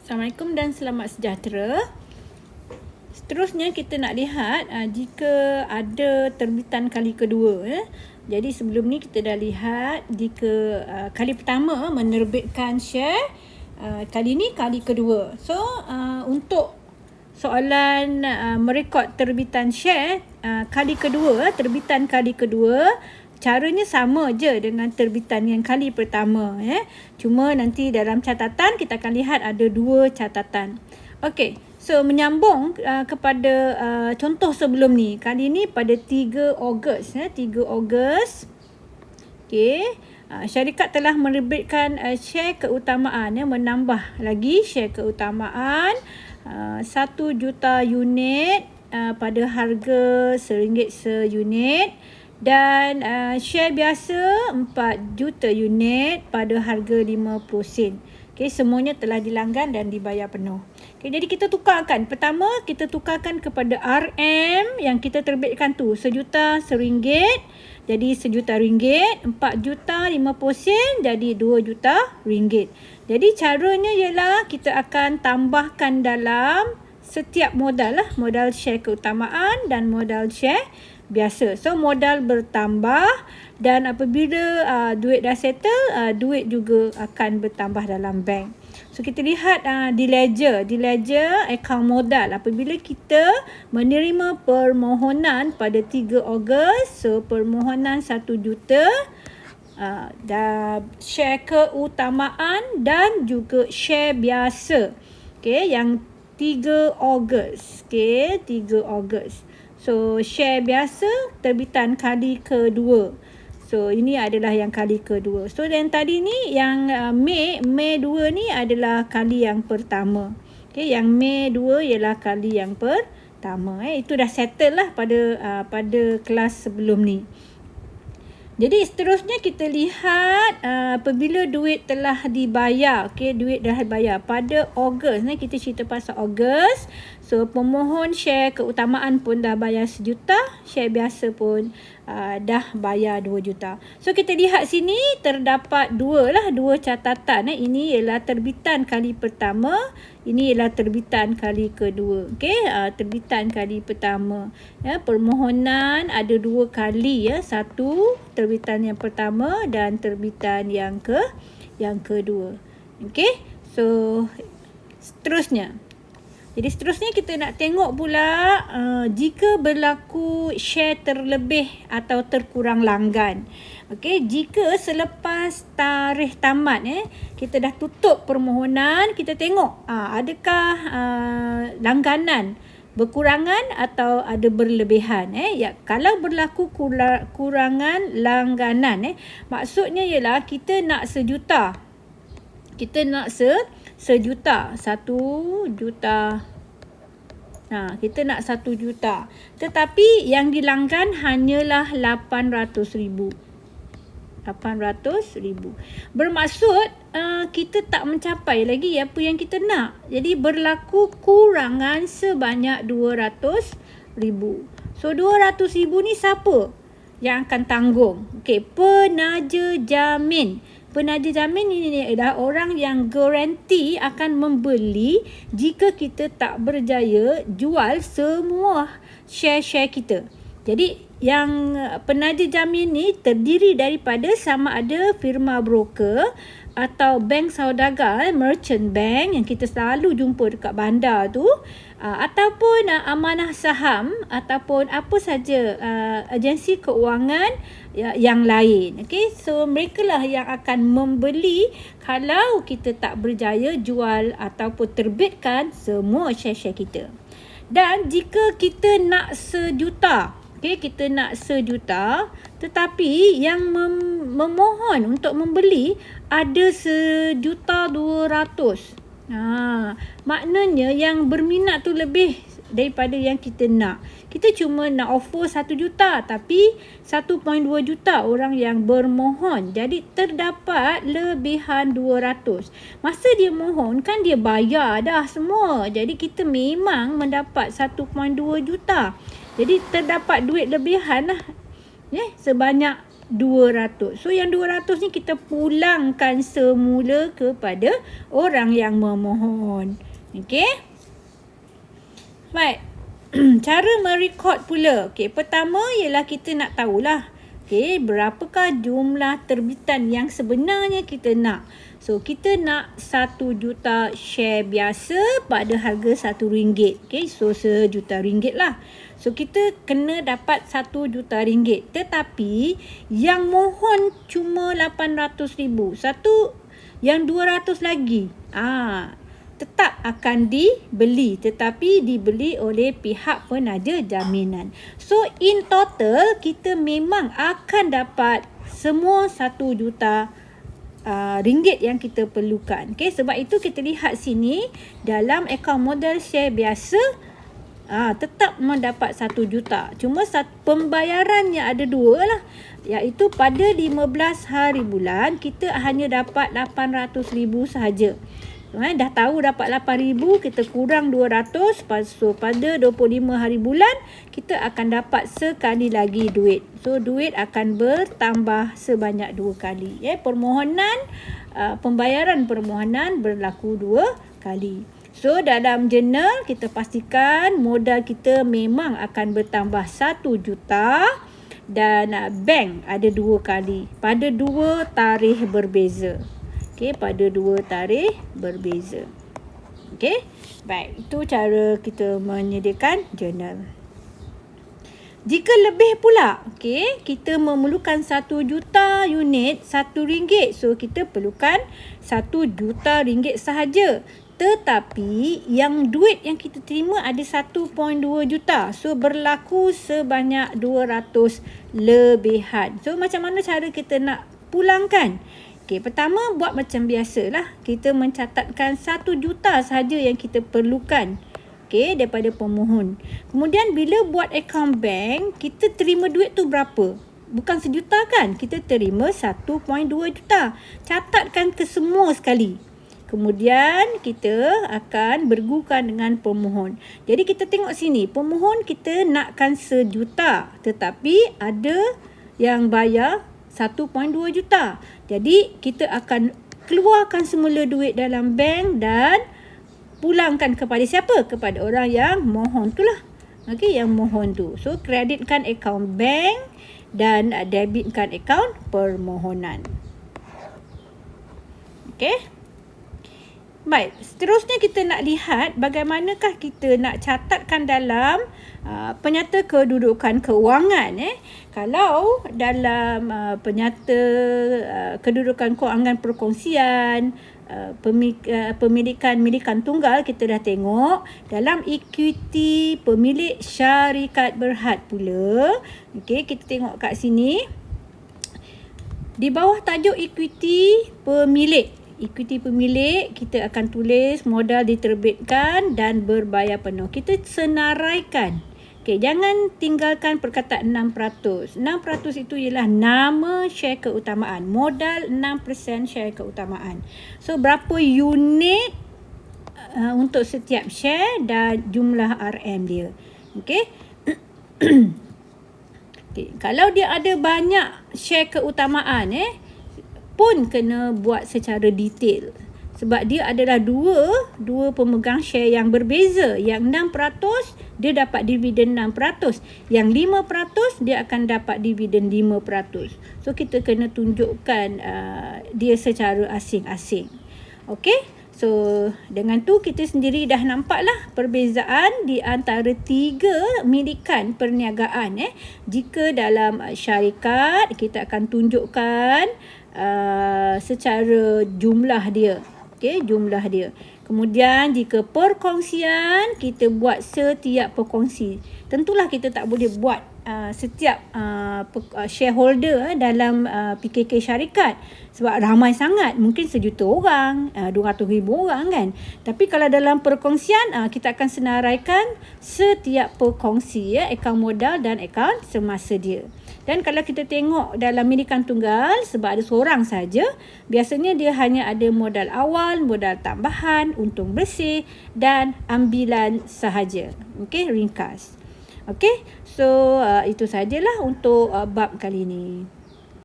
Assalamualaikum dan selamat sejahtera. Seterusnya kita nak lihat jika ada terbitan kali kedua. Jadi sebelum ni kita dah lihat jika kali pertama menerbitkan share, kali ni kali kedua. So untuk soalan merekod terbitan share kali kedua, terbitan kali kedua, caranya sama je dengan terbitan yang kali pertama. Cuma nanti dalam catatan kita akan lihat ada dua catatan. Okey, so menyambung kepada contoh sebelum ni. Kali ni pada 3 Ogos. 3 Ogos. Okey, syarikat telah menerbitkan share keutamaan, menambah lagi share keutamaan 1 juta unit pada harga RM1 seunit. Dan share biasa 4 juta unit pada harga 50 sen. Okay, semuanya telah dilanggan dan dibayar penuh. Okay, jadi kita tukarkan. Pertama, kita tukarkan kepada RM yang kita terbitkan tu. RM1 RM1. Jadi RM1 4 juta 50 sen jadi RM2 juta. Jadi caranya ialah kita akan tambahkan dalam setiap modal lah. Modal share keutamaan dan modal share biasa. So modal bertambah dan apabila duit dah settle, duit juga akan bertambah dalam bank. So kita lihat di ledger akaun modal. Apabila kita menerima permohonan pada 3 Ogos, so permohonan 1 juta, share keutamaan dan juga share biasa. Okay, yang 3 Ogos. Okay, 3 Ogos. So, share biasa terbitan kali kedua. So, ini adalah yang kali kedua. So, yang tadi ni, yang Mei 2 ni adalah kali yang pertama. Okay, yang Mei 2 ialah kali yang pertama. Itu dah settle lah pada kelas sebelum ni. Jadi seterusnya kita lihat apabila duit telah dibayar. Okay, duit dah dibayar pada Ogos ni, kita cerita pasal Ogos. So pemohon share keutamaan pun dah bayar RM1 juta, share biasa pun dah bayar RM2 juta. So kita lihat sini terdapat dua catatan. Ini ialah terbitan kali pertama, ini ialah terbitan kali kedua. Okey, terbitan kali pertama. Permohonan ada 2 kali, satu terbitan yang pertama dan terbitan yang kedua. Okey, so seterusnya. Jadi seterusnya kita nak tengok pula jika berlaku share terlebih atau terkurang langgan. Okey, jika selepas tarikh tamat kita dah tutup permohonan, kita tengok adakah langganan berkurangan atau ada berlebihan. Ya, kalau berlaku kurangan langganan, maksudnya ialah kita nak RM1 juta. Kita nak RM1 juta. Kita nak RM1 juta. Tetapi yang dilanggan hanyalah RM800,000. Bermaksud kita tak mencapai lagi apa yang kita nak. Jadi berlaku kurangan sebanyak RM200,000. So RM200,000 ni siapa yang akan tanggung? Okey, penaja jamin. Penaja jamin ini adalah orang yang garanti akan membeli jika kita tak berjaya jual semua share-share kita. Jadi yang penaja jamin ni terdiri daripada sama ada firma broker atau bank saudagar, merchant bank yang kita selalu jumpa dekat bandar tu, ataupun amanah saham ataupun apa saja agensi keuangan yang lain. Okey, so mereka lah yang akan membeli kalau kita tak berjaya jual ataupun terbitkan semua share-share kita. Dan jika kita nak RM1 juta, okey, kita nak RM1 juta, tetapi yang memohon untuk membeli ada RM1,200,000. Maknanya yang berminat tu lebih daripada yang kita nak. Kita cuma nak offer RM1 juta tapi 1.2 juta orang yang bermohon. Jadi terdapat lebihan 200. Masa dia mohon kan dia bayar dah semua. Jadi kita memang mendapat 1.2 juta. Jadi terdapat duit lebihan lah. Sebanyak 200. So yang 200 ni kita pulangkan semula kepada orang yang memohon. Okey. Baik. Cara merekod pula. Okey, pertama ialah kita nak tahulah berapakah jumlah terbitan yang sebenarnya kita nak. So kita nak 1 juta share biasa pada harga RM1. Okey, so RM1,000,000 lah. So kita kena dapat RM1,000,000. Tetapi yang mohon cuma 800,000. Yang 200 lagi. Tetap akan dibeli, tetapi dibeli oleh pihak penaja jaminan. So in total kita memang akan dapat semua 1 juta ringgit yang kita perlukan. Okay, sebab itu kita lihat sini dalam akaun modal share biasa tetap mendapat 1 juta. Cuma pembayarannya ada 2 lah. Iaitu pada 15 hari bulan kita hanya dapat 800,000 sahaja. Dah tahu dapat 8,000, kita kurang 200. So pada 25 hari bulan kita akan dapat sekali lagi duit. So duit akan bertambah sebanyak 2 kali. Pembayaran permohonan berlaku 2 kali. So dalam jurnal kita pastikan modal kita memang akan bertambah 1 juta dan bank ada 2 kali pada 2 tarikh berbeza. Okey, pada 2 tarikh berbeza. Okey. Baik, itu cara kita menyediakan jurnal. Jika lebih pula, kita memerlukan 1 juta unit RM1. So kita perlukan 1 juta ringgit sahaja. Tetapi yang duit yang kita terima ada 1.2 juta. So berlaku sebanyak 200 lebihan. So macam mana cara kita nak pulangkan? Pertama buat macam biasalah. Kita mencatatkan 1 juta sahaja yang kita perlukan daripada pemohon. Kemudian bila buat akaun bank, kita terima duit tu berapa? Bukan sejuta kan? Kita terima 1.2 juta. Catatkan ke semua sekali. Kemudian kita akan bergugukan dengan pemohon. Jadi kita tengok sini, pemohon kita nakkan 1 juta. Tetapi ada yang bayar 1.2 juta. Jadi kita akan keluarkan semula duit dalam bank dan pulangkan kepada siapa? Kepada orang yang mohon tu lah. Yang mohon tu. So kreditkan akaun bank dan debitkan akaun permohonan. Baik, seterusnya kita nak lihat bagaimanakah kita nak catatkan dalam penyata kedudukan keuangan. Kalau dalam penyata kedudukan keuangan perkongsian, pemilikan tunggal kita dah tengok. Dalam equity pemilik syarikat berhad pula, kita tengok kat sini. Di bawah tajuk equity pemilik. Equity pemilik, kita akan tulis modal diterbitkan dan berbayar penuh. Kita senaraikan. Jangan tinggalkan perkataan 6%. 6% itu ialah nama share keutamaan. Modal 6% share keutamaan. So, berapa unit untuk setiap share dan jumlah RM dia. Kalau dia ada banyak share keutamaan, pun kena buat secara detail. Sebab dia adalah dua pemegang share yang berbeza. Yang 6% dia dapat dividen 6%. Yang 5% dia akan dapat dividen 5%. So kita kena tunjukkan dia secara asing-asing. So dengan tu kita sendiri dah nampaklah perbezaan di antara 3 milikan perniagaan. Jika dalam syarikat kita akan tunjukkan secara jumlah dia. Jumlah dia. Kemudian jika perkongsian, kita buat setiap perkongsi. Tentulah kita tak boleh buat setiap shareholder dalam PKK syarikat. Sebab ramai sangat. Mungkin 1 juta orang, 200,000 orang kan. Tapi kalau dalam perkongsian, kita akan senaraikan setiap perkongsi, akaun modal dan akaun semasa dia. Dan kalau kita tengok dalam milikan tunggal, sebab ada seorang saja, biasanya dia hanya ada modal awal, modal tambahan, untung bersih dan ambilan sahaja. Ringkas. So itu sajalah untuk bab kali ini.